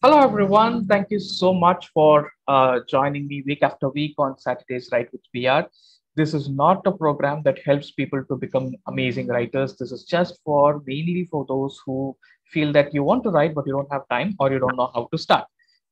Hello, everyone. Thank you so much for joining me week after week on Saturdays Write with PR. This is not a program that helps people to become amazing writers. This is just for mainly for those who feel that you want to write, but you don't have time or you don't know how to start.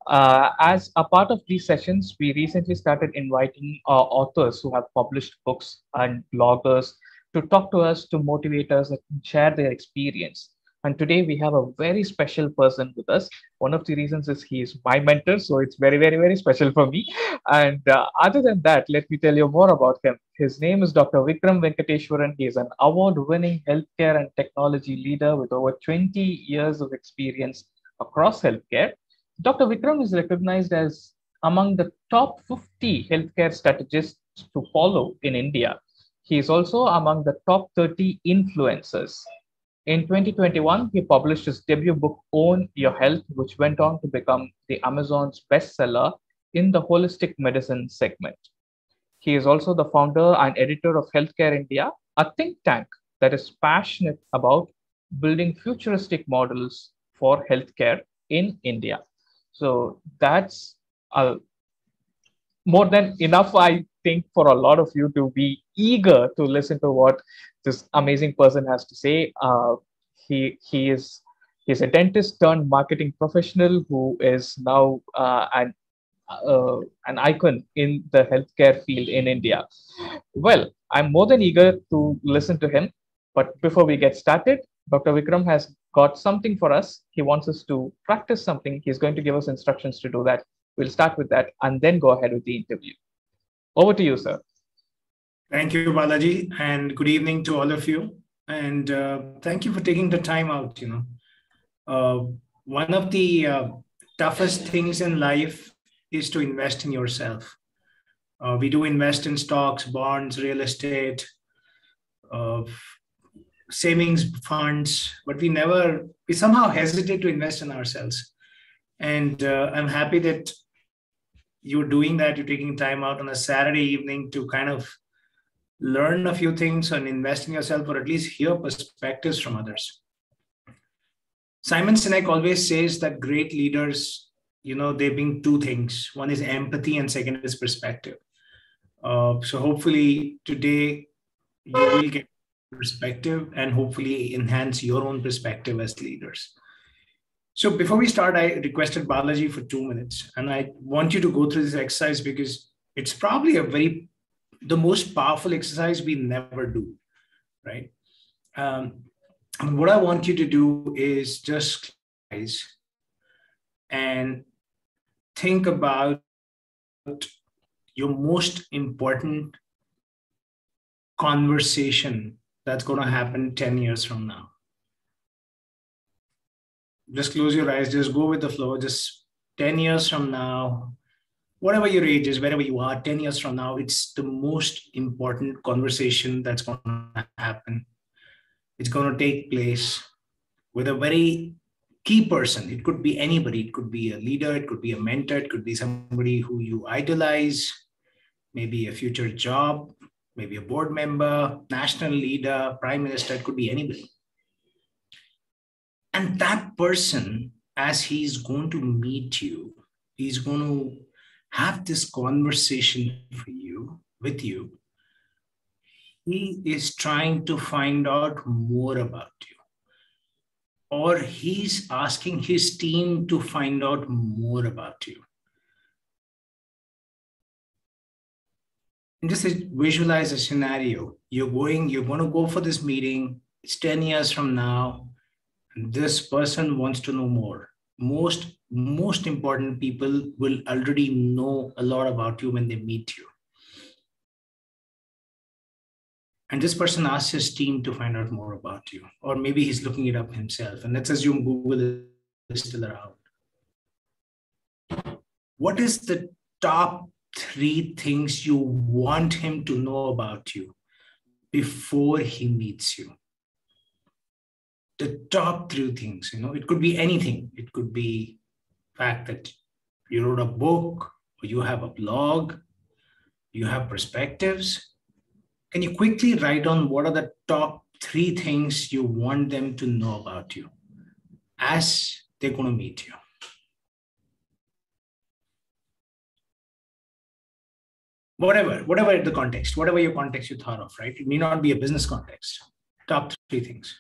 As a part of these sessions, we recently started inviting authors who have published books and bloggers to talk to us, to motivate us, and share their experience. And today we have a very special person with us. One of the reasons is he is my mentor, so it's very, very, very special for me. And other than that, let me tell you more about him. His name is Dr. Vikram Venkateswaran. He is an award winning healthcare and technology leader with over 20 years of experience across healthcare. Dr. Vikram is recognized as among the top 50 healthcare strategists to follow in India. He is also among the top 30 influencers. In 2021, he published his debut book, Own Your Health, which went on to become the Amazon's bestseller in the holistic medicine segment. He is also the founder and editor of Healthcare India, a think tank that is passionate about building futuristic models for healthcare in India. So that's a more than enough, I think, for a lot of you to be eager to listen to what this amazing person has to say. He is he's a dentist turned marketing professional who is now an icon in the healthcare field in India. Well, I'm more than eager to listen to him. But before we get started, Dr. Vikram has got something for us. He wants us to practice something. He's going to give us instructions to do that. We'll start with that and then go ahead with the interview. Over to you, sir. Thank you, Balaji, and good evening to all of you. And thank you for taking the time out. One of the toughest things in life is to invest in yourself. We do invest in stocks, bonds, real estate, uh, savings funds, but we somehow hesitate to invest in ourselves. And I'm happy that you're doing that. You're taking time out on a Saturday evening to kind of learn a few things and invest in yourself, or at least hear perspectives from others. Simon Sinek always says that great leaders, they bring two things. One is empathy and second is perspective. So hopefully today you will get perspective and hopefully enhance your own perspective as leaders. So before we start, I requested Balaji for 2 minutes, and I want you to go through this exercise because it's probably the most powerful exercise we never do, right? And what I want you to do is just close and think about your most important conversation that's going to happen 10 years from now. Just close your eyes, just go with the flow. Just 10 years from now, whatever your age is, wherever you are, 10 years from now, it's the most important conversation that's going to happen. It's going to take place with a very key person. It could be anybody. It could be a leader. It could be a mentor. It could be somebody who you idolize, maybe a future job, maybe a board member, national leader, prime minister. It could be anybody. And that person, as he's going to meet you, he's going to have this conversation with you. He is trying to find out more about you, or he's asking his team to find out more about you. And just visualize a scenario. You're going to go for this meeting. It's 10 years from now. And this person wants to know more. Most important people will already know a lot about you when they meet you. And this person asks his team to find out more about you, or maybe he's looking it up himself. And let's assume Google is still around. What is the top 3 things you want him to know about you before he meets you? The top 3 things, it could be anything. It could be the fact that you wrote a book, or you have a blog, you have perspectives. Can you quickly write down what are the top 3 things you want them to know about you as they're going to meet you? whatever the context, whatever your context you thought of, right? It may not be a business context. Top 3 things.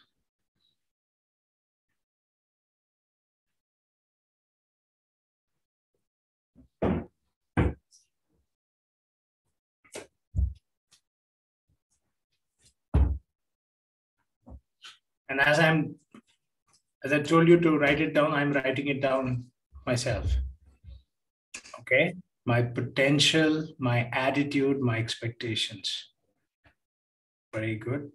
And as I told you to write it down, I'm writing it down myself. Okay. My potential, my attitude, my expectations. Very good.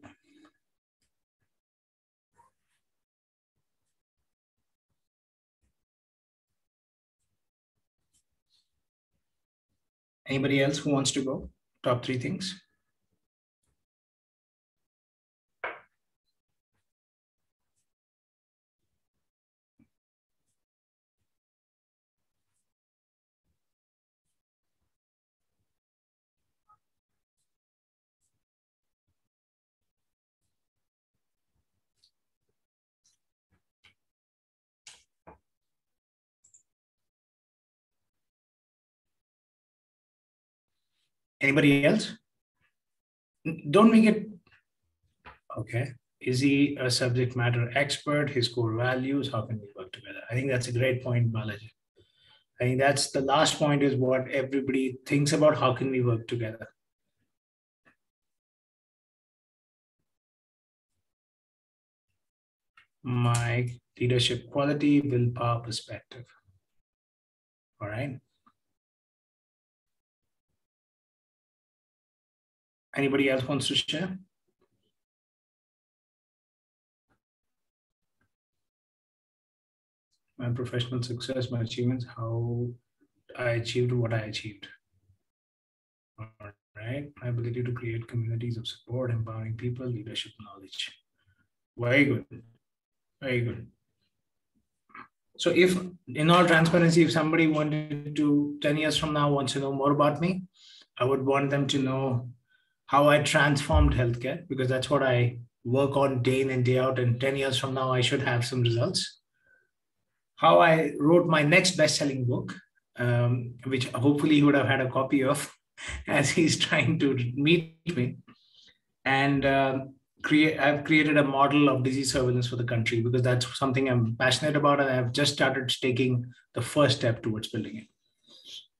Anybody else who wants to go? Top 3 things. Anybody else? Don't make it. Okay. Is he a subject matter expert? His core values? How can we work together? I think that's a great point, Balaji. I think that's the last point, is what everybody thinks about. How can we work together? My leadership quality, willpower, perspective. All right. Anybody else wants to share? My professional success, my achievements, how I achieved what I achieved. All right. My ability to create communities of support, empowering people, leadership knowledge. Very good. Very good. So if, in all transparency, if somebody wanted to, 10 years from now, wants to know more about me, I would want them to know how I transformed healthcare, because that's what I work on day in and day out. And 10 years from now, I should have some results. How I wrote my next best-selling book, which hopefully he would have had a copy of as he's trying to meet me. And I've created a model of disease surveillance for the country, because that's something I'm passionate about, and I've just started taking the first step towards building it.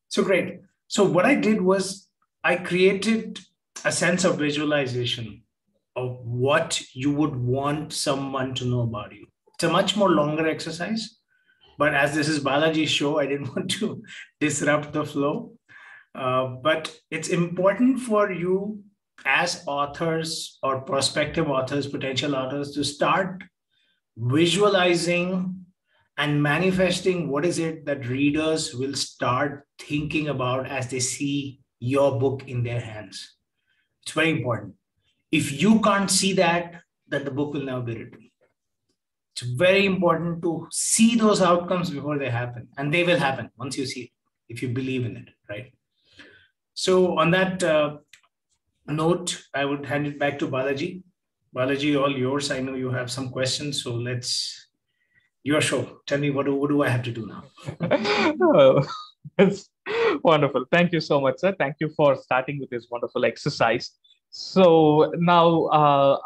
So great. So what I did was I created a sense of visualization of what you would want someone to know about you. It's a much more longer exercise, but as this is Balaji's show, I didn't want to disrupt the flow. But it's important for you as authors or prospective authors, potential authors, to start visualizing and manifesting what is it that readers will start thinking about as they see your book in their hands. It's very important. If you can't see that, then the book will never be written. It's very important to see those outcomes before they happen, and they will happen once you see it, if you believe in it, right? So on that note, I would hand it back to Balaji. Balaji, all yours. I know you have some questions, so your show. Tell me, what do I have to do now? Oh, that's wonderful. Thank you so much, sir. Thank you for starting with this wonderful exercise. So now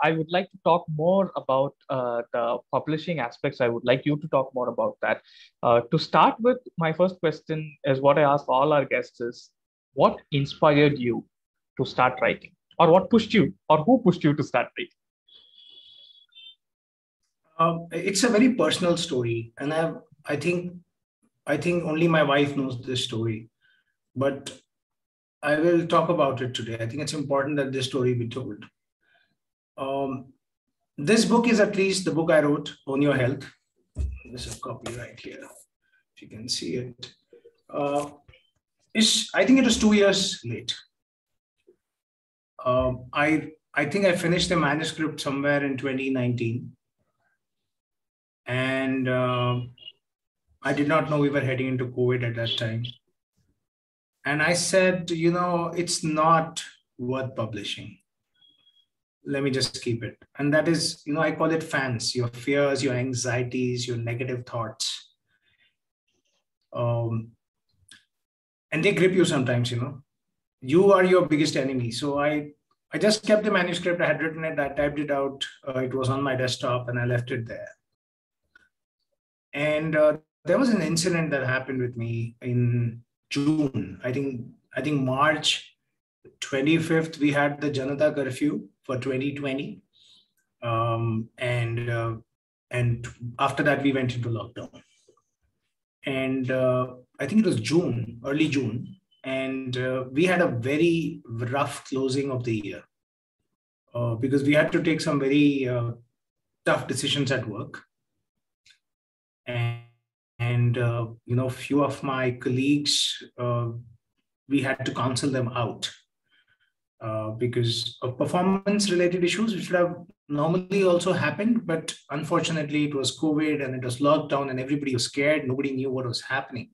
I would like to talk more about the publishing aspects. I would like you to talk more about that. To start with, my first question is what I ask all our guests is, what inspired you to start writing? Or what pushed you, or who pushed you to start writing? It's a very personal story, and I think only my wife knows this story, but I will talk about it today. I think it's important that this story be told. This book is at least the book I wrote, Own Your Health. There's a copy right here, if you can see it. I think it was 2 years late. I think I finished the manuscript somewhere in 2019. And I did not know we were heading into COVID at that time. And I said, it's not worth publishing. Let me just keep it. And that is, I call it fans, your fears, your anxieties, your negative thoughts. And they grip you sometimes, you are your biggest enemy. So I just kept the manuscript. I had written it. I typed it out. It was on my desktop, and I left it there. And there was an incident that happened with me in June. I think March 25th, we had the Janata curfew for 2020. And after that, we went into lockdown. And I think it was June, early June. And we had a very rough closing of the year because we had to take some very tough decisions at work. And few of my colleagues, we had to counsel them out because of performance-related issues, which would have normally also happened. But unfortunately, it was COVID and it was lockdown and everybody was scared. Nobody knew what was happening.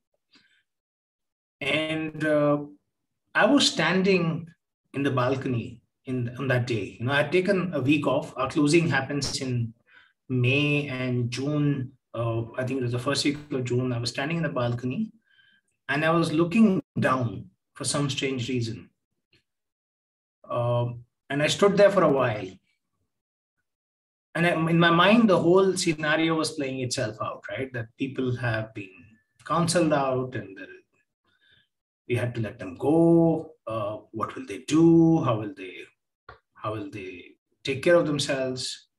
And I was standing in the balcony on that day. I'd taken a week off. Our closing happens in May and June. I think it was the first week of June. I was standing in the balcony and I was looking down for some strange reason. And I stood there for a while. And in my mind, the whole scenario was playing itself out, right? That people have been counseled out and we had to let them go. What will they do? How will they take care of themselves?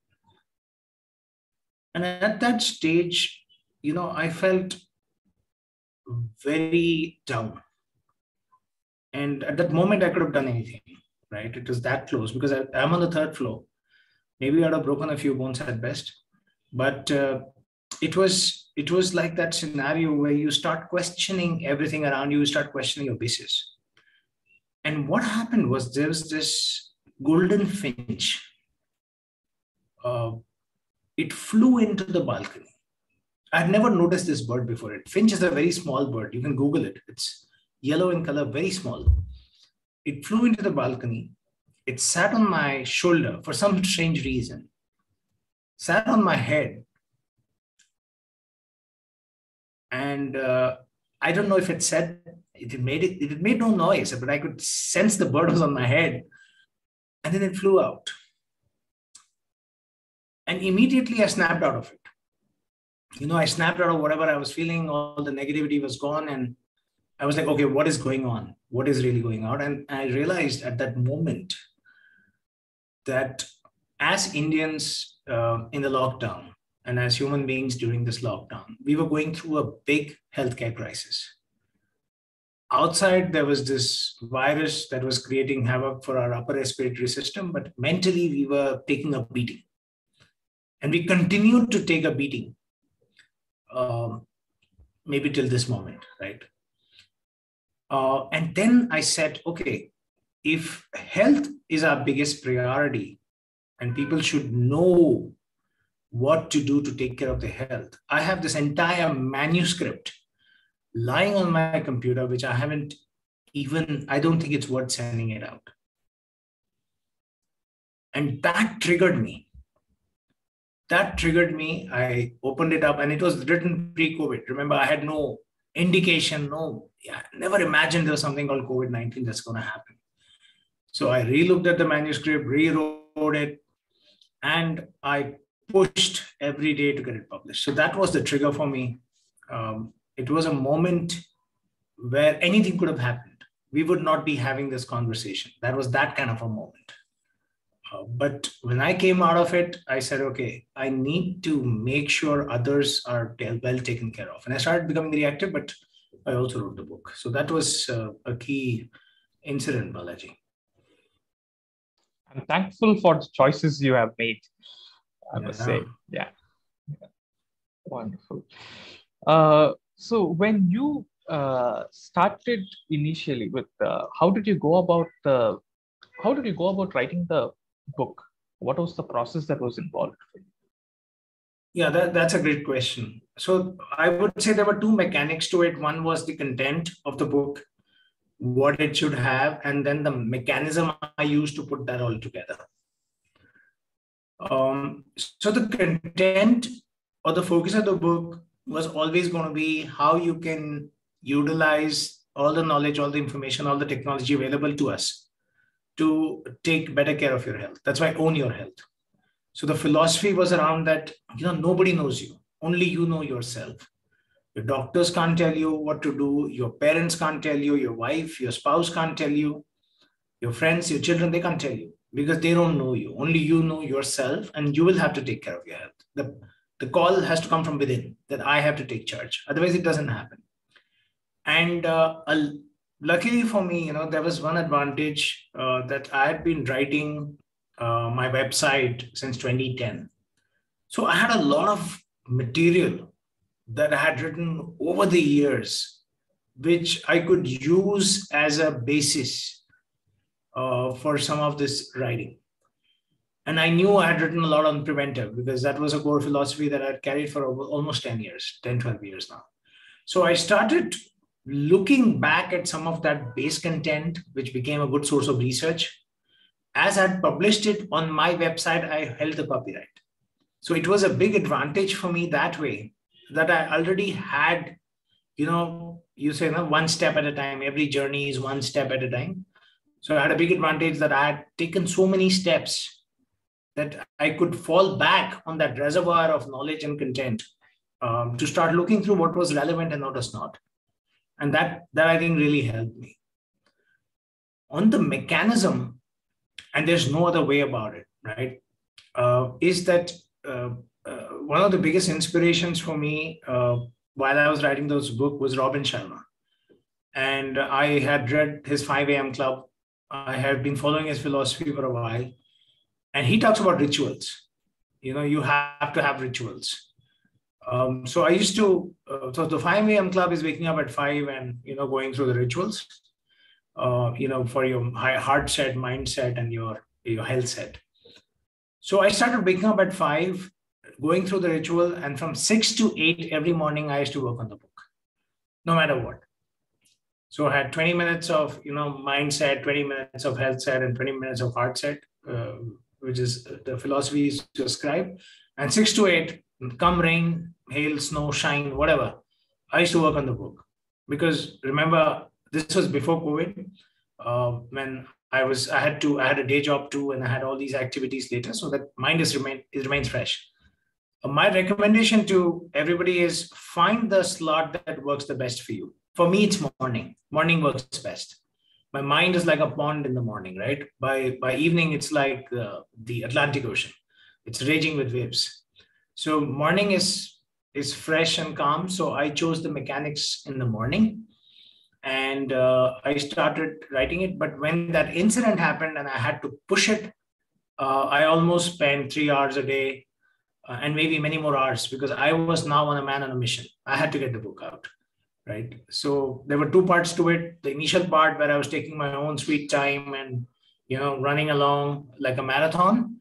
And at that stage, I felt very down. And at that moment, I could have done anything, right? It was that close because I'm on the third floor. Maybe I'd have broken a few bones at best. But it was like that scenario where you start questioning everything around you, you start questioning your basis. And what happened was there was this golden finch. It flew into the balcony. I'd never noticed this bird before. Finch is a very small bird. You can Google it. It's yellow in color, very small. It flew into the balcony. It sat on my shoulder for some strange reason. Sat on my head. And I don't know if it said, it made no noise, but I could sense the bird was on my head. And then it flew out. And immediately I snapped out of it. I snapped out of whatever I was feeling. All the negativity was gone. And I was like, okay, what is going on? What is really going on? And I realized at that moment that as Indians in the lockdown and as human beings during this lockdown, we were going through a big healthcare crisis. Outside, there was this virus that was creating havoc for our upper respiratory system, but mentally we were taking a beating. And we continued to take a beating, maybe till this moment, right? And then I said, okay, if health is our biggest priority and people should know what to do to take care of their health, I have this entire manuscript lying on my computer, which I don't think it's worth sending it out. And that triggered me. I opened it up and it was written pre-COVID. Remember, I had no indication, never imagined there was something called COVID-19 that's going to happen. So I re-looked at the manuscript, rewrote it, and I pushed every day to get it published. So that was the trigger for me. It was a moment where anything could have happened. We would not be having this conversation. That was that kind of a moment. But when I came out of it, I said, okay, I need to make sure others are well taken care of. And I started becoming very active, but I also wrote the book. So that was a key incident, Balaji. I'm thankful for the choices you have made, I must say. Yeah. Wonderful. So when you started initially with, how did you go about writing the book? What was the process that was involved for you? Yeah, that's a great question. So I would say there were two mechanics to it. One was the content of the book, what it should have, and then the mechanism I used to put that all together. So the content or the focus of the book was always going to be how you can utilize all the knowledge, all the information, all the technology available to us to take better care of your health. That's why own your health. So the philosophy was around that, nobody knows you. Only you know yourself. Your doctors can't tell you what to do. Your parents can't tell you. Your wife, your spouse can't tell you. Your friends, your children, they can't tell you because they don't know you. Only you know yourself, and you will have to take care of your health. The call has to come from within, that I have to take charge. Otherwise, it doesn't happen. And luckily for me, there was one advantage that I had been writing my website since 2010. So I had a lot of material that I had written over the years, which I could use as a basis for some of this writing. And I knew I had written a lot on preventive because that was a core philosophy that I had carried for almost 10 years, 10, 12 years now. So I started looking back at some of that base content, which became a good source of research. As I had published it on my website, I held the copyright. So it was a big advantage for me that way, that I already had, you say, one step at a time. Every journey is one step at a time. So I had a big advantage that I had taken so many steps that I could fall back on that reservoir of knowledge and content to start looking through what was relevant and what was not. And that I think really helped me. On the mechanism, and there's no other way about it, right? Is that one of the biggest inspirations for me while I was writing those books was Robin Sharma. And I had read his 5 a.m. Club. I have been following his philosophy for a while. And he talks about rituals. You have to have rituals. So I used to, so the 5 a.m. Club is waking up at 5 and, going through the rituals, for your heart set, mindset, and your health set. So I started waking up at 5, going through the ritual, and from 6 to 8 every morning, I used to work on the book, no matter what. So I had 20 minutes of, mindset, 20 minutes of health set, and 20 minutes of heart set, which is the philosophy is to ascribe. And 6 to 8, come rain, hail, snow, shine, whatever, I used to work on the book. Because remember, this was before COVID, when I had a day job too, and I had all these activities later, so that mind remains fresh. My recommendation to everybody is find the slot that works the best for you. For me, it's morning. Morning works best. My mind is like a pond in the morning, right? By evening, it's like the Atlantic Ocean. It's raging with waves. So morning is fresh and calm. So I chose the mechanics in the morning. And I started writing it. But when that incident happened and I had to push it, I almost spent 3 hours a day and maybe many more hours because I was now a man on a mission. I had to get the book out, right? So there were 2 parts to it. The initial part where I was taking my own sweet time and, running along like a marathon.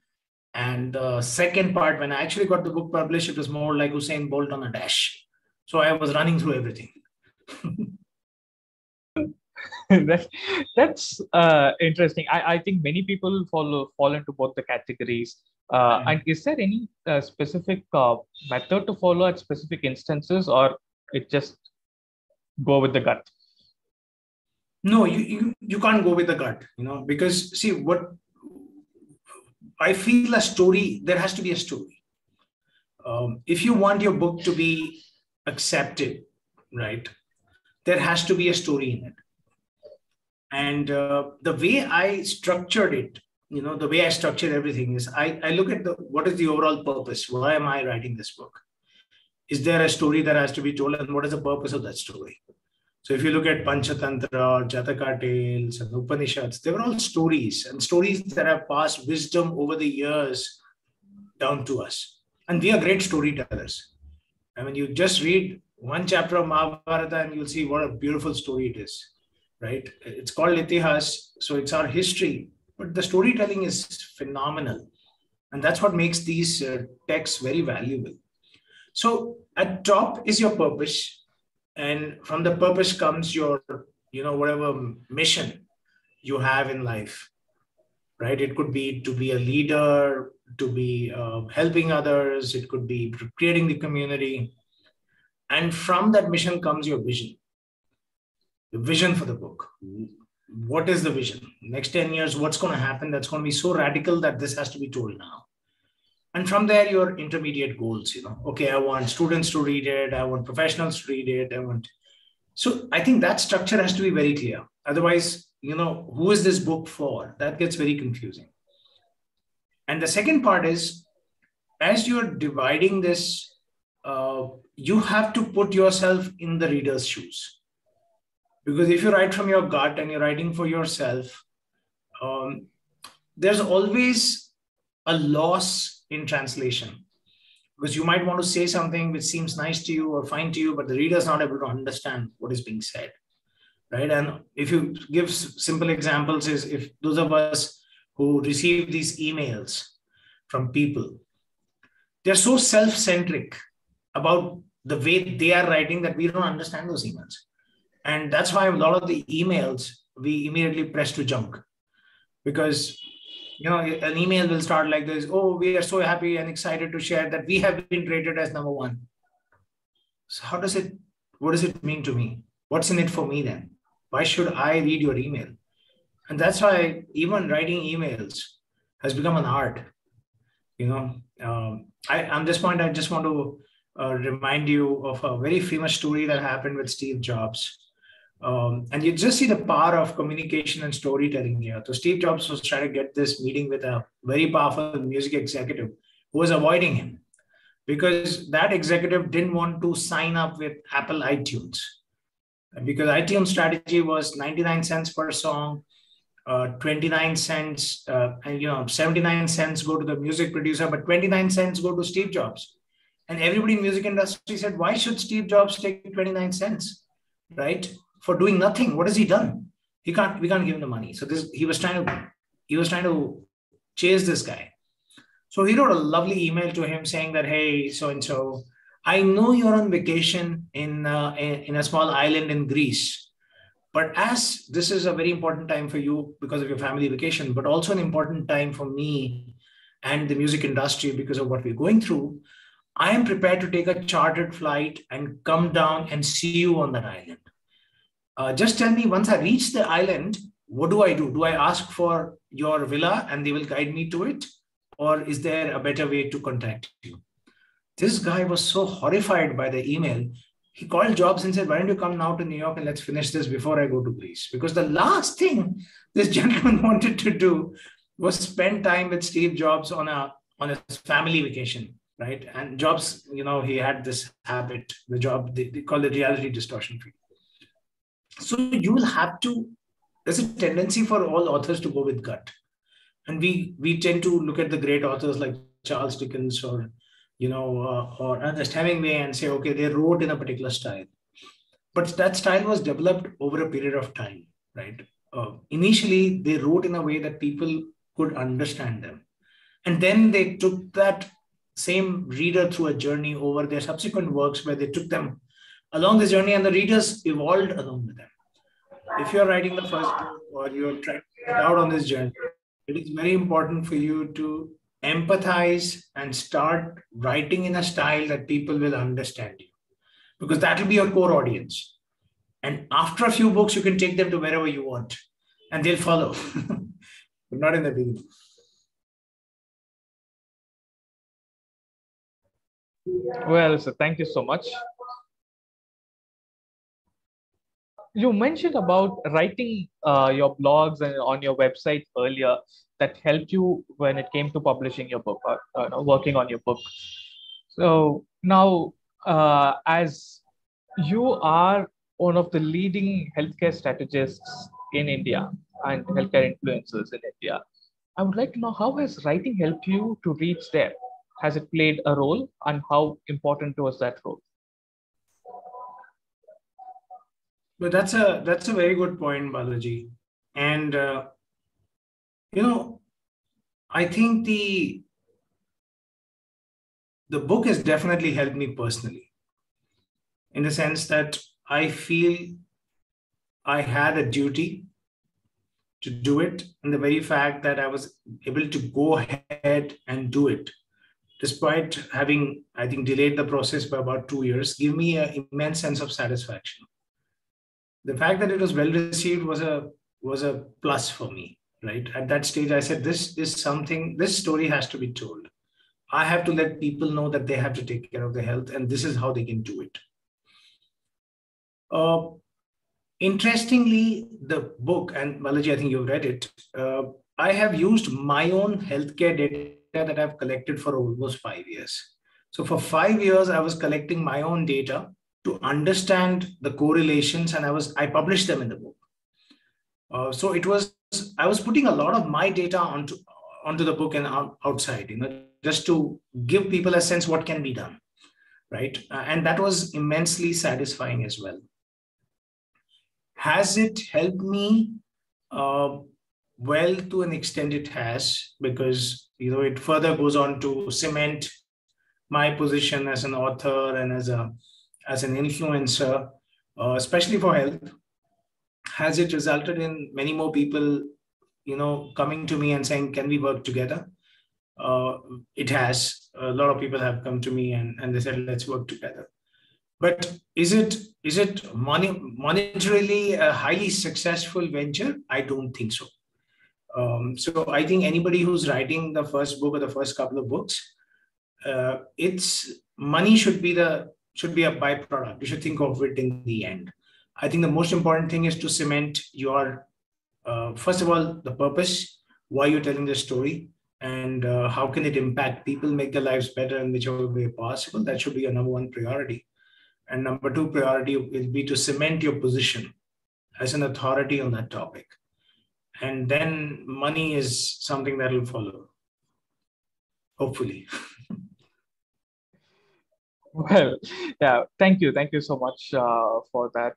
And the second part, when I actually got the book published, it was more like Usain Bolt on a dash. So I was running through everything. That's interesting. I think many people fall into both the categories. And is there any specific method to follow at specific instances, or it just go with the gut? No, you can't go with the gut, because see, what I feel, a story, there has to be a story. If you want your book to be accepted, right, there has to be a story in it. And the way I structured it, the way I structured everything is I look at what is the overall purpose? Why am I writing this book? Is there a story that has to be told, and what is the purpose of that story? So if you look at Panchatantra, Jataka tales, and Upanishads, they were all stories, and stories that have passed wisdom over the years down to us. And we are great storytellers. I mean, you just read one chapter of Mahabharata and you'll see what a beautiful story it is, right? It's called Itihas, so it's our history, but the storytelling is phenomenal. And that's what makes these texts very valuable. So at top is your purpose. And from the purpose comes your, whatever mission you have in life, right? It could be to be a leader, to be helping others. It could be creating the community. And from that mission comes your vision. the vision for the book. What is the vision? Next 10 years, what's going to happen? That's going to be so radical that this has to be told now. And from there, your intermediate goals, okay, I want students to read it. I want professionals to read it. So I think that structure has to be very clear. Otherwise, who is this book for? That gets very confusing. And the second part is, as you're dividing this, you have to put yourself in the reader's shoes. Because if you write from your gut and you're writing for yourself, there's always a loss in translation. Because you might want to say something which seems nice to you or fine to you, but the reader is not able to understand what is being said, right? And if you give simple examples, is if those of us who receive these emails from people, they're so self-centric about the way they are writing that we don't understand those emails. And that's why a lot of the emails we immediately press to junk, because an email will start like this: oh, we are so happy and excited to share that we have been rated as #1. So what does it mean to me? What's in it for me then? Why should I read your email? And that's why even writing emails has become an art. On this point, I just want to remind you of a very famous story that happened with Steve Jobs. And you just see the power of communication and storytelling here. So Steve Jobs was trying to get this meeting with a very powerful music executive who was avoiding him because that executive didn't want to sign up with Apple iTunes, because iTunes strategy was 99 cents per song, 29 cents, and 79 cents go to the music producer, but 29 cents go to Steve Jobs. And everybody in music industry said, why should Steve Jobs take 29 cents, right? For doing nothing. What has he done? We can't give him the money. So he was trying to chase this guy. So he wrote a lovely email to him saying that, hey, so-and-so, I know you're on vacation in a small island in Greece, but as this is a very important time for you because of your family vacation, but also an important time for me and the music industry because of what we're going through, I am prepared to take a chartered flight and come down and see you on that island. Just tell me, once I reach the island, what do I do? Do I ask for your villa and they will guide me to it? Or is there a better way to contact you? This guy was so horrified by the email. He called Jobs and said, why don't you come now to New York and let's finish this before I go to Greece? Because the last thing this gentleman wanted to do was spend time with Steve Jobs on a family vacation, right? And Jobs, he had this habit, they call it reality distortion. So you will have to, there's a tendency for all authors to go with gut. And we tend to look at the great authors like Charles Dickens or Ernest Hemingway and say, okay, they wrote in a particular style. But that style was developed over a period of time, right? Initially, they wrote in a way that people could understand them. And then they took that same reader through a journey over their subsequent works where they took them along the journey and the readers evolved along with them. If you're writing the first book or you're trying to get out on this journey, it is very important for you to empathize and start writing in a style that people will understand you, because that will be your core audience. And after a few books, you can take them to wherever you want and they'll follow, but not in the beginning. Well, so thank you so much. You mentioned about writing your blogs and on your website earlier that helped you when it came to publishing your book or working on your book. So now, as you are one of the leading healthcare strategists in India and healthcare influencers in India, I would like to know, how has writing helped you to reach there? Has it played a role, and how important was that role? But that's a very good point, Balaji. And I think the book has definitely helped me personally, in the sense that I feel I had a duty to do it, and the very fact that I was able to go ahead and do it, despite having, I think, delayed the process by about 2 years, give me an immense sense of satisfaction. the fact that it was well received was a plus for me, right? At that stage, I said, this is something, this story has to be told. I have to let people know that they have to take care of their health, and this is how they can do it. Interestingly, the book, and Balaji, I think you've read it, I have used my own healthcare data that I've collected for almost 5 years. So for 5 years, I was collecting my own data to understand the correlations, and I published them in the book. So I was putting a lot of my data onto the book and outside, just to give people a sense what can be done, right? And that was immensely satisfying as well. Has it helped me? Well, to an extent it has, because it further goes on to cement my position as an author and as an influencer, especially for health. Has it resulted in many more people, coming to me and saying, can we work together? It has. A lot of people have come to me and they said, let's work together. But is it monetarily a highly successful venture? I don't think so. So I think anybody who's writing the first book or the first couple of books, money should be a byproduct. You should think of it in the end. I think the most important thing is to cement your, first of all, the purpose, why you're telling the story, and how can it impact people, make their lives better in whichever way possible. That should be your number one priority. And number two priority will be to cement your position as an authority on that topic. And then money is something that will follow, hopefully. Well, yeah, thank you. Thank you so much for that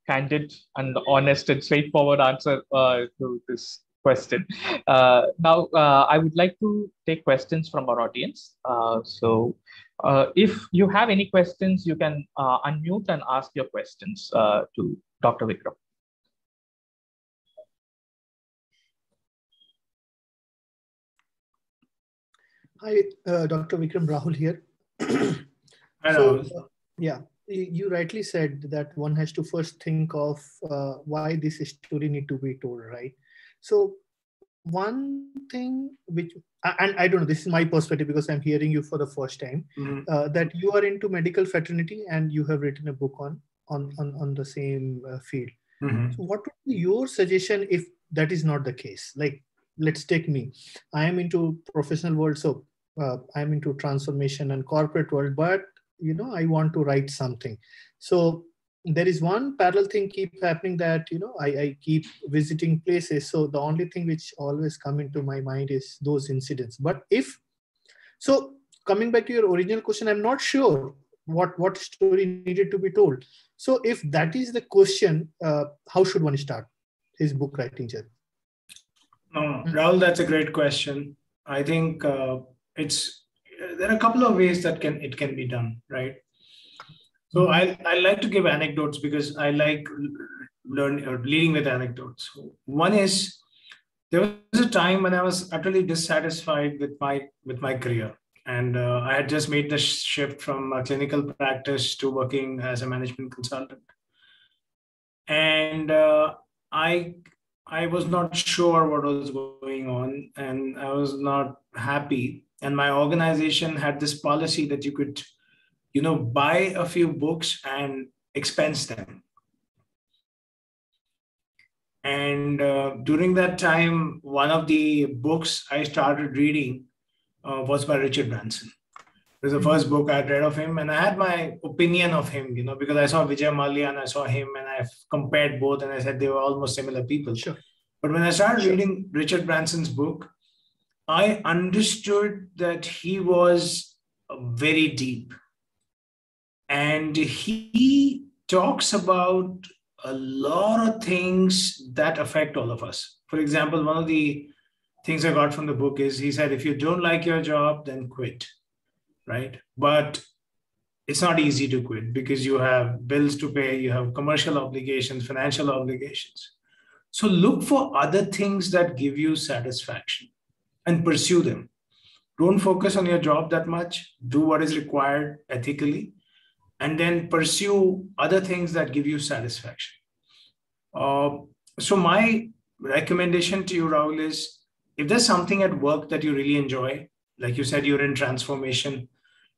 candid and honest and straightforward answer to this question. Now, I would like to take questions from our audience. So if you have any questions, you can unmute and ask your questions to Dr. Vikram. Hi, Dr. Vikram, Rahul here. Hello. So, yeah, you rightly said that one has to first think of why this story need to be told, right? So one thing which, and I don't know, this is my perspective because I'm hearing you for the first time, that you are into medical fraternity and you have written a book on the same field. So what would be your suggestion if that is not the case? Like, let's take me. I am into professional world, so I'm into transformation and corporate world, but I want to write something. So there is one parallel thing keep happening that I keep visiting places. So the only thing which always come into my mind is those incidents. But so coming back to your original question, I'm not sure what story needed to be told. So if that is the question, how should one start his book writing journey? Rahul, that's a great question. I think there are a couple of ways that it can be done, right? So I like to give anecdotes because I like leading with anecdotes. One is, there was a time when I was utterly dissatisfied with my career, and I had just made the shift from clinical practice to working as a management consultant, and I was not sure what was going on, and I was not happy. And my organization had this policy that you could, buy a few books and expense them. And during that time, one of the books I started reading was by Richard Branson. It was the first book I'd read of him, and I had my opinion of him, because I saw Vijay Mallya and I saw him, and I compared both, and I said they were almost similar people. Sure. But when I started reading Richard Branson's book, I understood that he was very deep. And he talks about a lot of things that affect all of us. For example, one of the things I got from the book is, he said, if you don't like your job, then quit, right? But it's not easy to quit because you have bills to pay, you have commercial obligations, financial obligations. So look for other things that give you satisfaction and pursue them. Don't focus on your job that much. Do what is required ethically. and then pursue other things that give you satisfaction. So my recommendation to you, Rahul, is if there's something at work that you really enjoy, like you said, you're in transformation.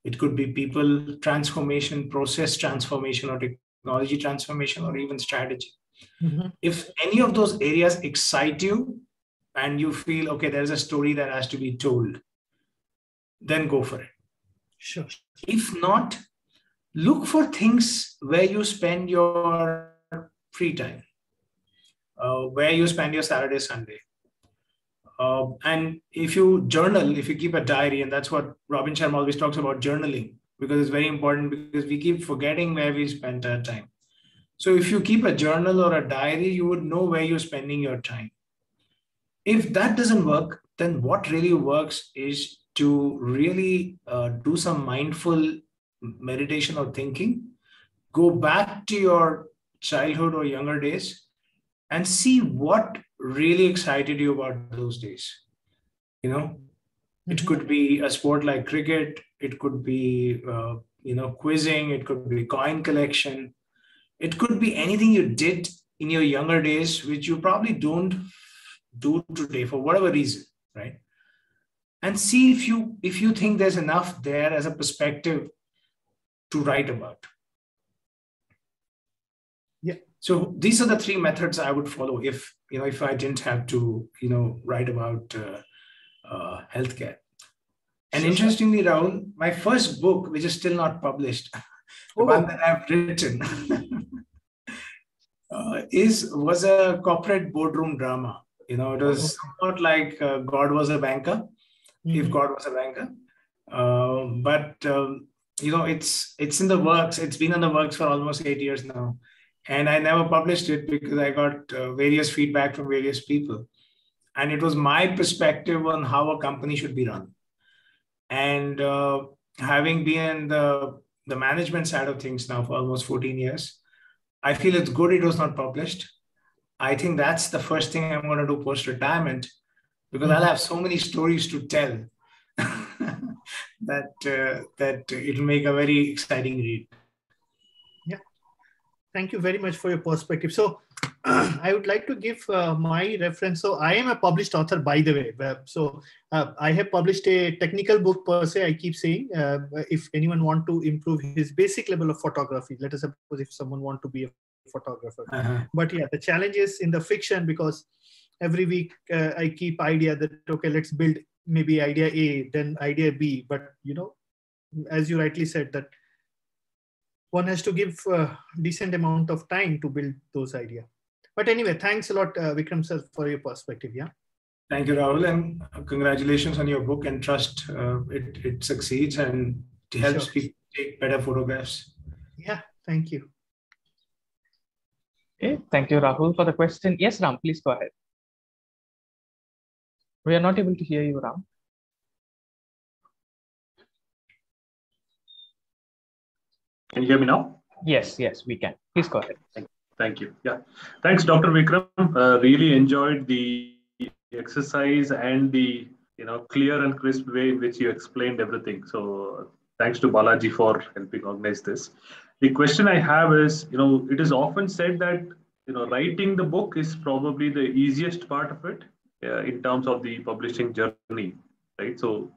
It could be people transformation, process transformation, or technology transformation, or even strategy. Mm-hmm. If any of those areas excite you and you feel, okay, there's a story that has to be told, then go for it. Sure. If not, look for things where you spend your free time, where you spend your Saturday, Sunday. And if you journal, if you keep a diary, and that's what Robin Sharma always talks about, journaling, because it's very important, because we keep forgetting where we spent our time. So if you keep a journal or a diary, you would know where you're spending your time. If that doesn't work, then what really works is to really do some mindful meditation or thinking, go back to your childhood or younger days and see what really excited you about those days. You know, it could be a sport like cricket. It could be, quizzing. It could be coin collection. It could be anything you did in your younger days, which you probably don't do today for whatever reason, right? And see if you think there's enough there as a perspective to write about. Yeah. So these are the three methods I would follow if I didn't have to write about healthcare. And interestingly, Rahul, my first book, which is still not published, the one that I've written, was a corporate boardroom drama. It was somewhat like God was a banker, if God was a banker. But it's in the works. It's been in the works for almost 8 years now. And I never published it because I got various feedback from various people. And it was my perspective on how a company should be run. And having been in the management side of things now for almost 14 years, I feel it's good it was not published. I think that's the first thing I'm going to do post-retirement, because I'll have so many stories to tell that it'll make a very exciting read. Yeah. Thank you very much for your perspective. So I would like to give my reference. So I am a published author, by the way. So I have published a technical book per se. I keep saying, if anyone want to improve his basic level of photography, let us suppose if someone want to be a photographer. But yeah, the challenge is in the fiction, because every week I keep idea that, okay, let's build maybe idea A, then idea B. But, as you rightly said, that one has to give a decent amount of time to build those ideas. But anyway, thanks a lot, Vikram sir, for your perspective. Yeah. Thank you, Rahul, and congratulations on your book, and trust it succeeds and it helps people take better photographs. Yeah, thank you. Okay, thank you, Rahul, for the question. Yes, Ram, please go ahead. We are not able to hear you, Ram. Can you hear me now? Yes, we can. Please go ahead. Thank you. Yeah, thanks, Dr. Vikram. Really enjoyed the exercise and the clear and crisp way in which you explained everything. So thanks to Balaji for helping organize this. The question I have is, it is often said that writing the book is probably the easiest part of it in terms of the publishing journey, right? So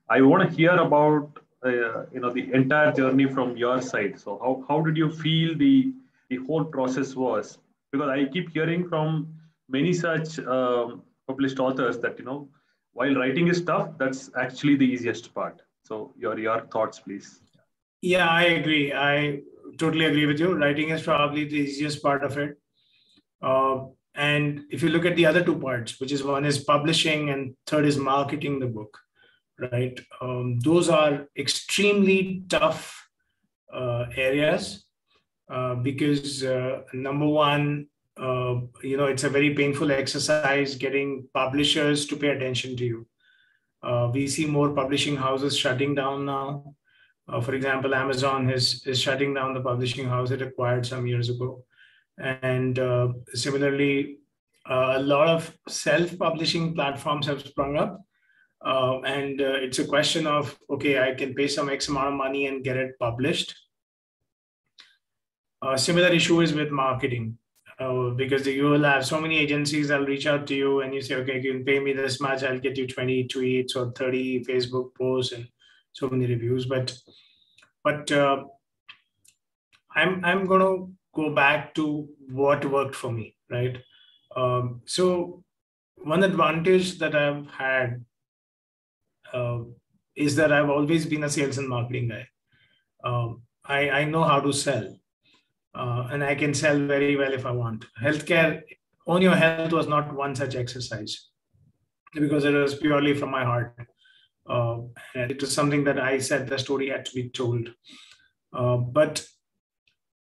I want to hear about the entire journey from your side. So how did you feel the whole process was? Because I keep hearing from many such published authors that while writing is tough, that's actually the easiest part. So your thoughts, please. Yeah, I agree. I totally agree with you. Writing is probably the easiest part of it. And if you look at the other two parts, which is one is publishing and third is marketing the book, right? Those are extremely tough areas because number one, it's a very painful exercise getting publishers to pay attention to you. We see more publishing houses shutting down now. For example, Amazon is shutting down the publishing house it acquired some years ago. And similarly, a lot of self-publishing platforms have sprung up. And it's a question of, okay, I can pay some X amount of money and get it published. Similar issue is with marketing, because you will have so many agencies that'll reach out to you and you say, okay, you can pay me this much, I'll get you 20 tweets or 30 Facebook posts and so many reviews. But I'm going to go back to what worked for me, right? So one advantage that I've had is that I've always been a sales and marketing guy. I know how to sell. And I can sell very well if I want. Healthcare, Own Your Health was not one such exercise because it was purely from my heart. And it was something that I said the story had to be told. But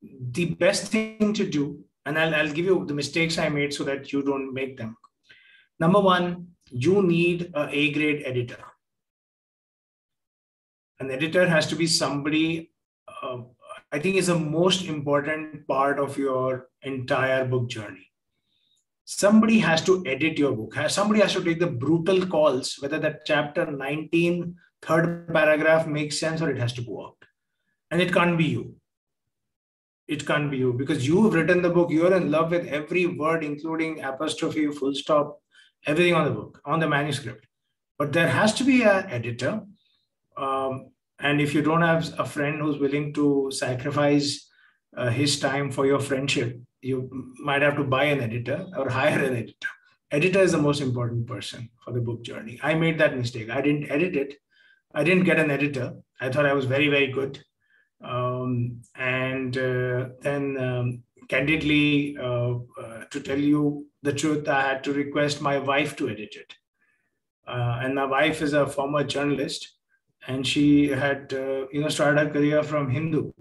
the best thing to do, and I'll give you the mistakes I made so that you don't make them. Number one, you need an A-grade editor. An editor has to be somebody, I think is the most important part of your entire book journey. Somebody has to edit your book. Somebody has to take the brutal calls, whether that chapter 19, third paragraph makes sense or it has to go out. And it can't be you. It can't be you because you've written the book. You're in love with every word, including apostrophe, full stop, everything on the book, on the manuscript. But there has to be an editor. And if you don't have a friend who's willing to sacrifice his time for your friendship, you might have to buy an editor or hire an editor. Editor is the most important person for the book journey. I made that mistake. I didn't edit it. I didn't get an editor. I thought I was very, very good. Then candidly, to tell you the truth, I had to request my wife to edit it. And my wife is a former journalist. And she had, started her career from Hindu.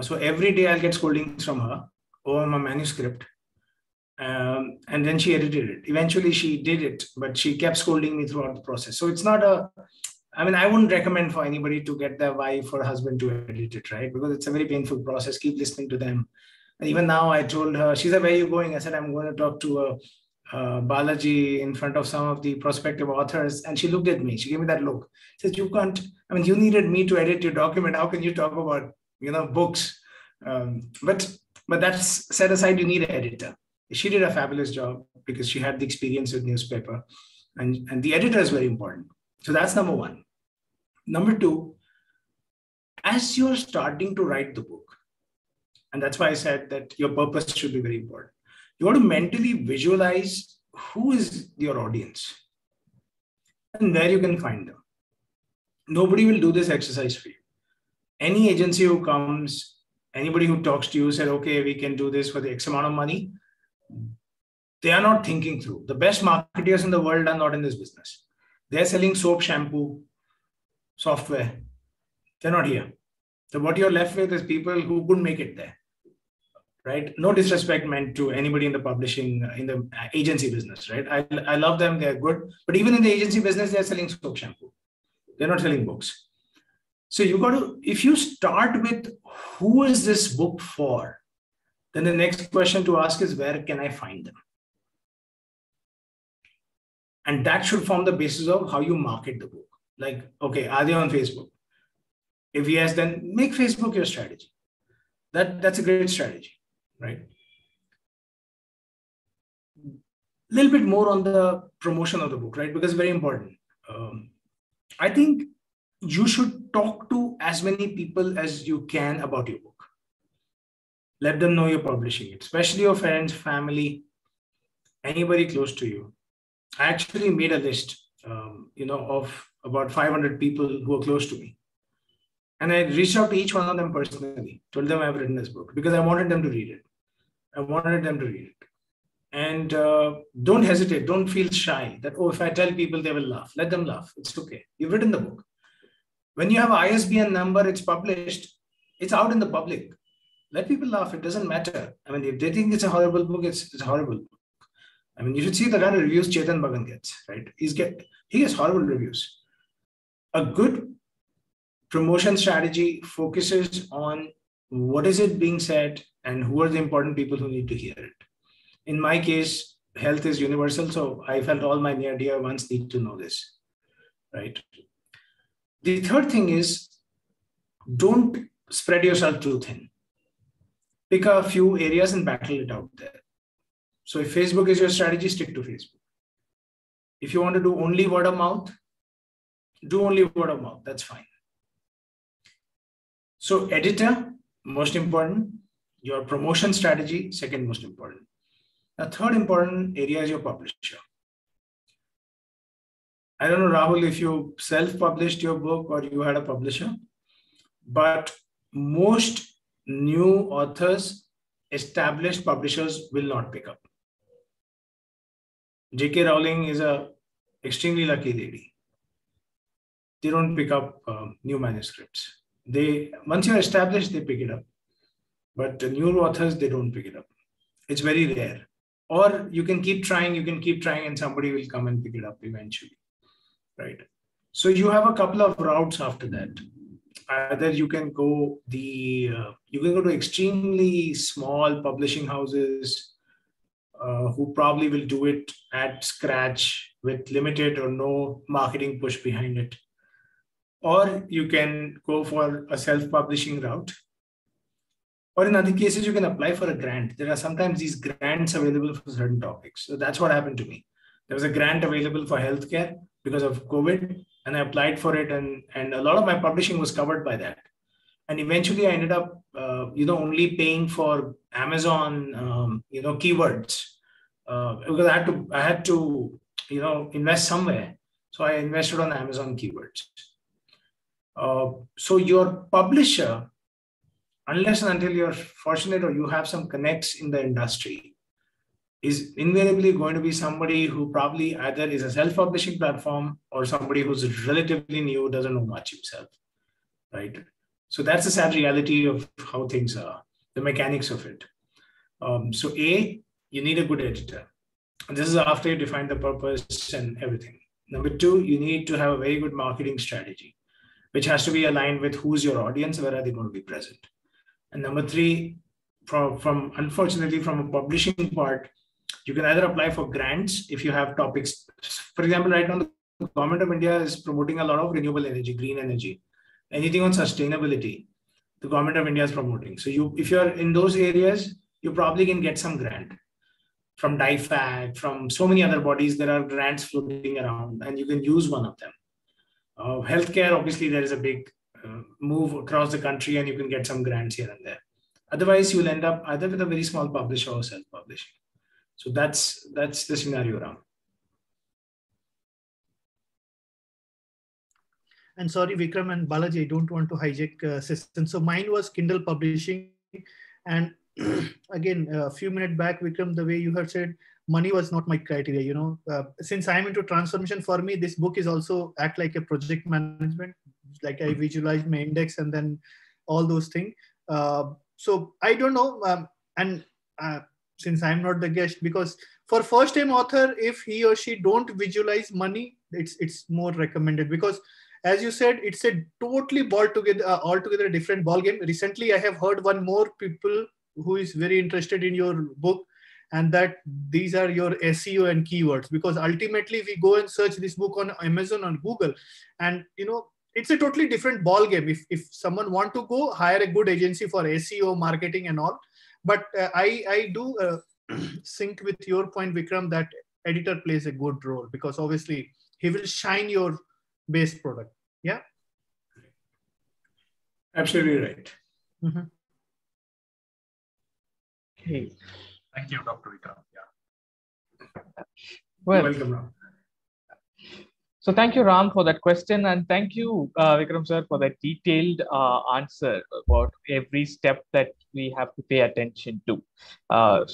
So every day I'll get scoldings from her over my manuscript. And then she edited it. Eventually she did it, but she kept scolding me throughout the process. So it's not I wouldn't recommend for anybody to get their wife or husband to edit it, right? Because it's a very painful process. Keep listening to them. And even now I told her, she said, where are you going? I said, I'm going to talk to Balaji in front of some of the prospective authors. And she looked at me. She gave me that look. She said, you can't, you needed me to edit your document. How can you talk about, books? But that's set aside, you need an editor. She did a fabulous job because she had the experience with newspaper. And the editor is very important. So that's number one. Number two, as you're starting to write the book, and that's why I said that your purpose should be very important. You want to mentally visualize who is your audience and where you can find them. Nobody will do this exercise for you. Any agency who comes, anybody who talks to you said, okay, we can do this for the X amount of money. They are not thinking through. The best marketers in the world are not in this business. They're selling soap, shampoo, software. They're not here. So what you're left with is people who couldn't make it there. Right? No disrespect meant to anybody in the publishing, in the agency business, right? I love them, they're good. But even in the agency business, they're selling soap shampoo. They're not selling books. So you got to, if you start with who is this book for, then the next question to ask is where can I find them? And that should form the basis of how you market the book. Like, okay, are they on Facebook? If yes, then make Facebook your strategy. That's a great strategy. Right. A little bit more on the promotion of the book, right? Because it's very important. I think you should talk to as many people as you can about your book. Let them know you're publishing it, especially your friends, family, anybody close to you. I actually made a list, of about 500 people who are close to me. And I reached out to each one of them personally, told them I've written this book because I wanted them to read it. And don't hesitate. Don't feel shy that, if I tell people, they will laugh. Let them laugh. It's okay. You've written the book. When you have an ISBN number, it's published. It's out in the public. Let people laugh. It doesn't matter. If they think it's a horrible book, it's a horrible book. You should see the kind of reviews Chetan Bhagan gets, right? He gets horrible reviews. A good promotion strategy focuses on what is it being said and who are the important people who need to hear it. In my case, health is universal. So I felt all my near dear ones need to know this, right? The third thing is, don't spread yourself too thin. Pick a few areas and battle it out there. So if Facebook is your strategy, stick to Facebook. If you want to do only word of mouth, do only word of mouth. That's fine. So editor, most important. Your promotion strategy, second most important. The third important area is your publisher. I don't know, Rahul, if you self-published your book or you had a publisher, but most new authors, established publishers will not pick up. J.K. Rowling is a extremely lucky lady. They don't pick up new manuscripts. Once you're established, they pick it up. But the new authors, they don't pick it up. It's very rare. Or you can keep trying, and somebody will come and pick it up eventually, right? So you have a couple of routes after that. Either you can go to extremely small publishing houses who probably will do it at scratch with limited or no marketing push behind it. Or you can go for a self-publishing route. Or in other cases, you can apply for a grant. There are sometimes these grants available for certain topics. So that's what happened to me. There was a grant available for healthcare because of COVID, and I applied for it, and a lot of my publishing was covered by that. And eventually I ended up, only paying for Amazon, keywords because I had to, invest somewhere. So I invested on Amazon keywords. So your publisher, unless and until you're fortunate or you have some connects in the industry, is invariably going to be somebody who probably either is a self-publishing platform or somebody who's relatively new, doesn't know much himself, right? So that's the sad reality of how things are, the mechanics of it. So A, you need a good editor. And this is after you define the purpose and everything. Number two, you need to have a very good marketing strategy, which has to be aligned with who's your audience, where are they going to be present. And number three, unfortunately, from a publishing part, you can either apply for grants if you have topics. For example, right now, the government of India is promoting a lot of renewable energy, green energy, anything on sustainability. The government of India is promoting. So if you're in those areas, you probably can get some grant from DIFAC, from so many other bodies. There are grants floating around, and you can use one of them. Healthcare, obviously, there is a big move across the country, and you can get some grants here and there. Otherwise, you will end up either with a very small publisher or self-publishing. So that's the scenario around. And sorry, Vikram and Balaji, I don't want to hijack system. So mine was Kindle publishing. And again, a few minutes back, Vikram, the way you had said, money was not my criteria. Since I'm into transformation, for me, this book is also act like a project management. Like I visualize my index and then all those things. So I don't know. Since I'm not the guest, because for first time author, if he or she don't visualize money, it's more recommended, because as you said, it's a totally altogether different ball game. Recently, I have heard one more people who is very interested in your book, and that these are your SEO and keywords, because ultimately we go and search this book on Amazon or Google, and it's a totally different ball game. If someone want to go, hire a good agency for SEO, marketing and all. But I do sync with your point, Vikram, that editor plays a good role, because obviously he will shine your base product. Yeah. Absolutely right. Mm-hmm. Okay. Thank you, Dr. Vikram. Yeah. Well, welcome, Ram. So thank you, Ram, for that question. And thank you, Vikram sir, for that detailed answer about every step that we have to pay attention to. I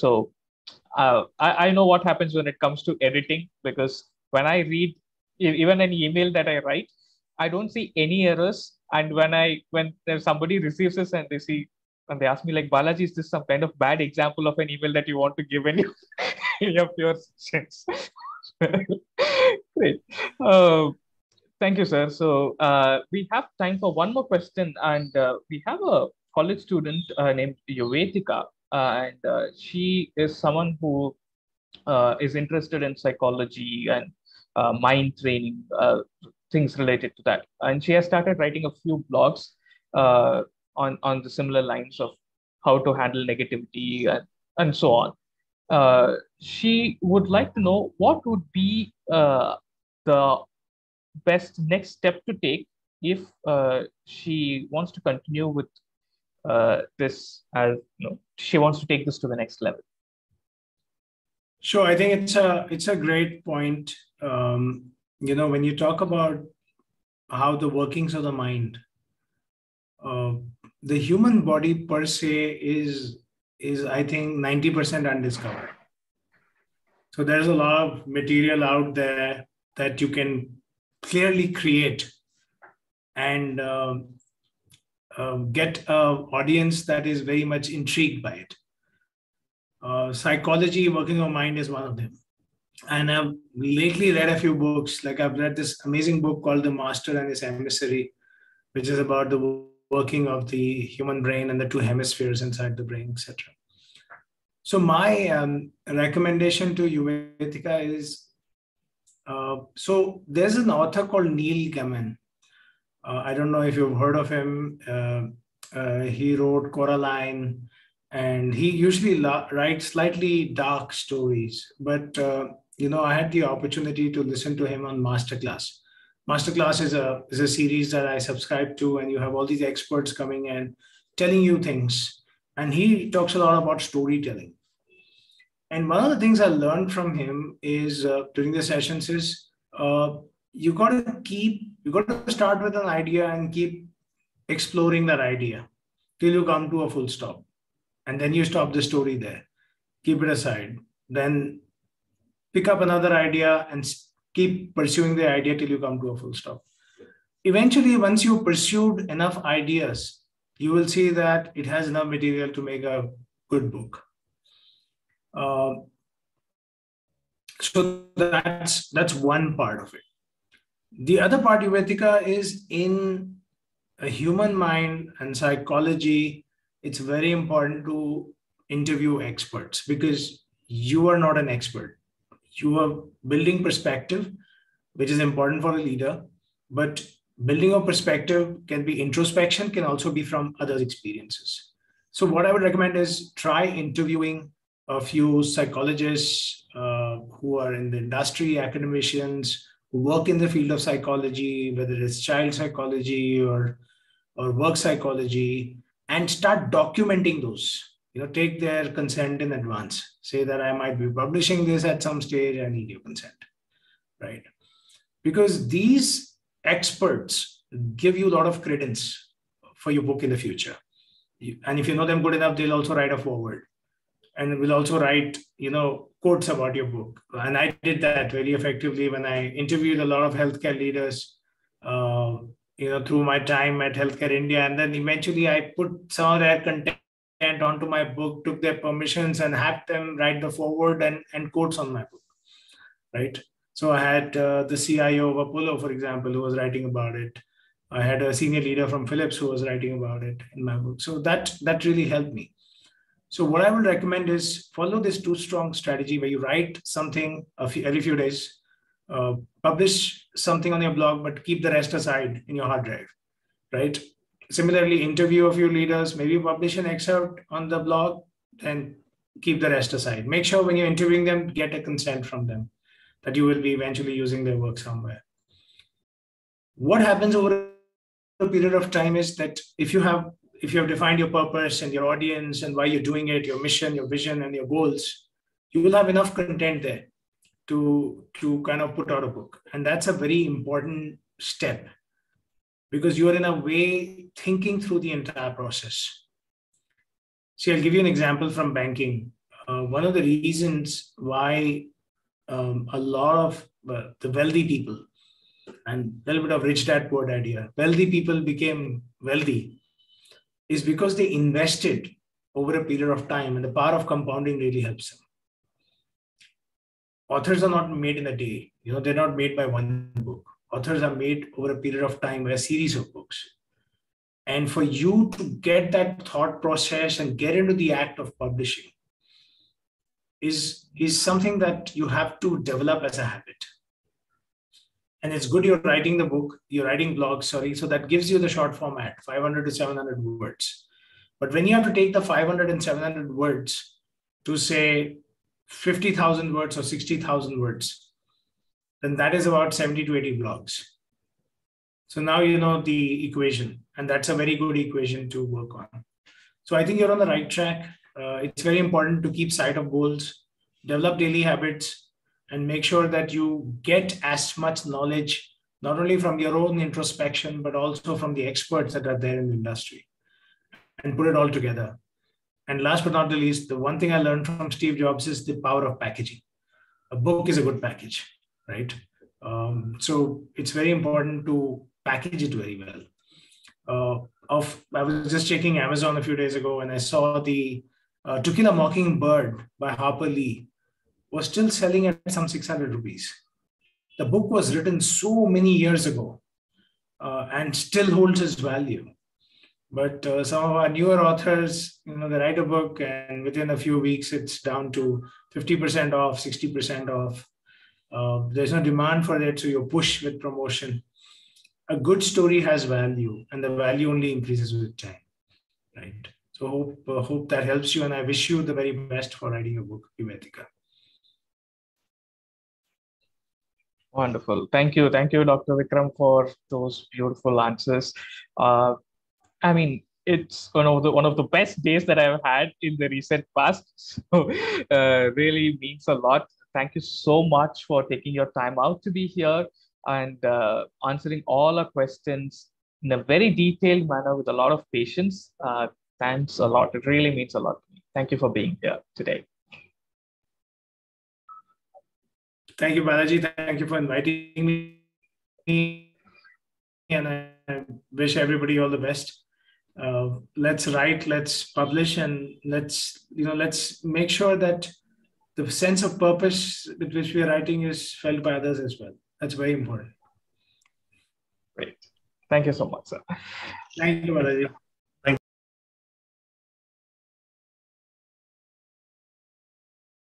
know what happens when it comes to editing, because when I read even an email that I write, I don't see any errors. And when there's somebody receives this and they ask me like, Balaji, is this some kind of bad example of an email that you want to give in your pure sense? Great. Thank you, sir. So we have time for one more question, and we have a college student named Yuvetika, and she is someone who is interested in psychology and mind training, things related to that. And she has started writing a few blogs on the similar lines of how to handle negativity and so on. She would like to know what would be the best next step to take if she wants to continue with this, as she wants to take this to the next level. Sure, I think it's a great point. When you talk about how the workings of the mind, the human body per se is I think 90% undiscovered. So there's a lot of material out there that you can clearly create and get an audience that is very much intrigued by it. Psychology, working on mind is one of them. And I've lately read a few books. Like I've read this amazing book called The Master and His Emissary, which is about the working of the human brain and the two hemispheres inside the brain, etc. So my recommendation to Yuvetika is, so there's an author called Neil Gaiman. I don't know if you've heard of him. He wrote Coraline, and he usually writes slightly dark stories. But, I had the opportunity to listen to him on Masterclass. Masterclass is a series that I subscribe to, and you have all these experts coming and telling you things. And he talks a lot about storytelling. And one of the things I learned from him is during the sessions is you got to start with an idea and keep exploring that idea till you come to a full stop. And then you stop the story there, keep it aside, then pick up another idea and keep pursuing the idea till you come to a full stop. Eventually, once you pursued enough ideas, you will see that it has enough material to make a good book. So that's one part of it. The other part, Yuvetika, is in a human mind and psychology. It's very important to interview experts because you are not an expert. You are building perspective, which is important for a leader. But building a perspective can be introspection, can also be from others' experiences. So what I would recommend is try interviewing a few psychologists who are in the industry, academicians, who work in the field of psychology, whether it's child psychology or work psychology, and start documenting those. Take their consent in advance. Say that I might be publishing this at some stage, I need your consent, right? Because these experts give you a lot of credence for your book in the future. And if you know them good enough, they'll also write a foreword and will also write, quotes about your book. And I did that very effectively when I interviewed a lot of healthcare leaders, through my time at Healthcare India. And then eventually I put some of their content onto my book, took their permissions and had them write the foreword and quotes on my book, right? So I had the CIO of Apollo, for example, who was writing about it. I had a senior leader from Philips who was writing about it in my book. So that really helped me. So what I would recommend is follow this two-strong strategy where you write something every few days, publish something on your blog, but keep the rest aside in your hard drive, right? Similarly, interview a few leaders, maybe publish an excerpt on the blog and keep the rest aside. Make sure when you're interviewing them, get a consent from them that you will be eventually using their work somewhere. What happens over a period of time is that if you have defined your purpose and your audience and why you're doing it, your mission, your vision, and your goals, you will have enough content there to kind of put out a book. And that's a very important step because you are in a way thinking through the entire process. See, I'll give you an example from banking. One of the reasons why a lot of the wealthy people, and a little bit of rich dad, poor dad here, wealthy people became wealthy is because they invested over a period of time, and the power of compounding really helps them. Authors are not made in a day. They're not made by one book. Authors are made over a period of time by a series of books. And for you to get that thought process and get into the act of publishing, is something that you have to develop as a habit. And it's good you're writing the book, you're writing blogs, so that gives you the short format, 500 to 700 words. But when you have to take the 500 and 700 words to say 50,000 words or 60,000 words, then that is about 70 to 80 blogs. So now you know the equation, and that's a very good equation to work on. So I think you're on the right track. It's very important to keep sight of goals, develop daily habits, and make sure that you get as much knowledge, not only from your own introspection, but also from the experts that are there in the industry, and put it all together. And last but not the least, the one thing I learned from Steve Jobs is the power of packaging. A book is a good package, right? So it's very important to package it very well. I was just checking Amazon a few days ago, and I saw the To Kill a Mockingbird by Harper Lee was still selling at some 600 rupees. The book was written so many years ago and still holds its value. But some of our newer authors, they write a book and within a few weeks, it's down to 50% off, 60% off. There's no demand for it, so you push with promotion. A good story has value, and the value only increases with time, right? So hope that helps you, and I wish you the very best for writing your book, Nivedika. Wonderful. Thank you, Dr. Vikram, for those beautiful answers. I mean, it's one of the best days that I've had in the recent past. So really means a lot. Thank you so much for taking your time out to be here and answering all our questions in a very detailed manner with a lot of patience. Thanks a lot. It really means a lot to me. Thank you for being here today. Thank you, Balaji. Thank you for inviting me. And I wish everybody all the best. Let's write, let's publish, and let's make sure that the sense of purpose with which we are writing is felt by others as well. That's very important. Great. Thank you so much, sir. Thank you, Balaji.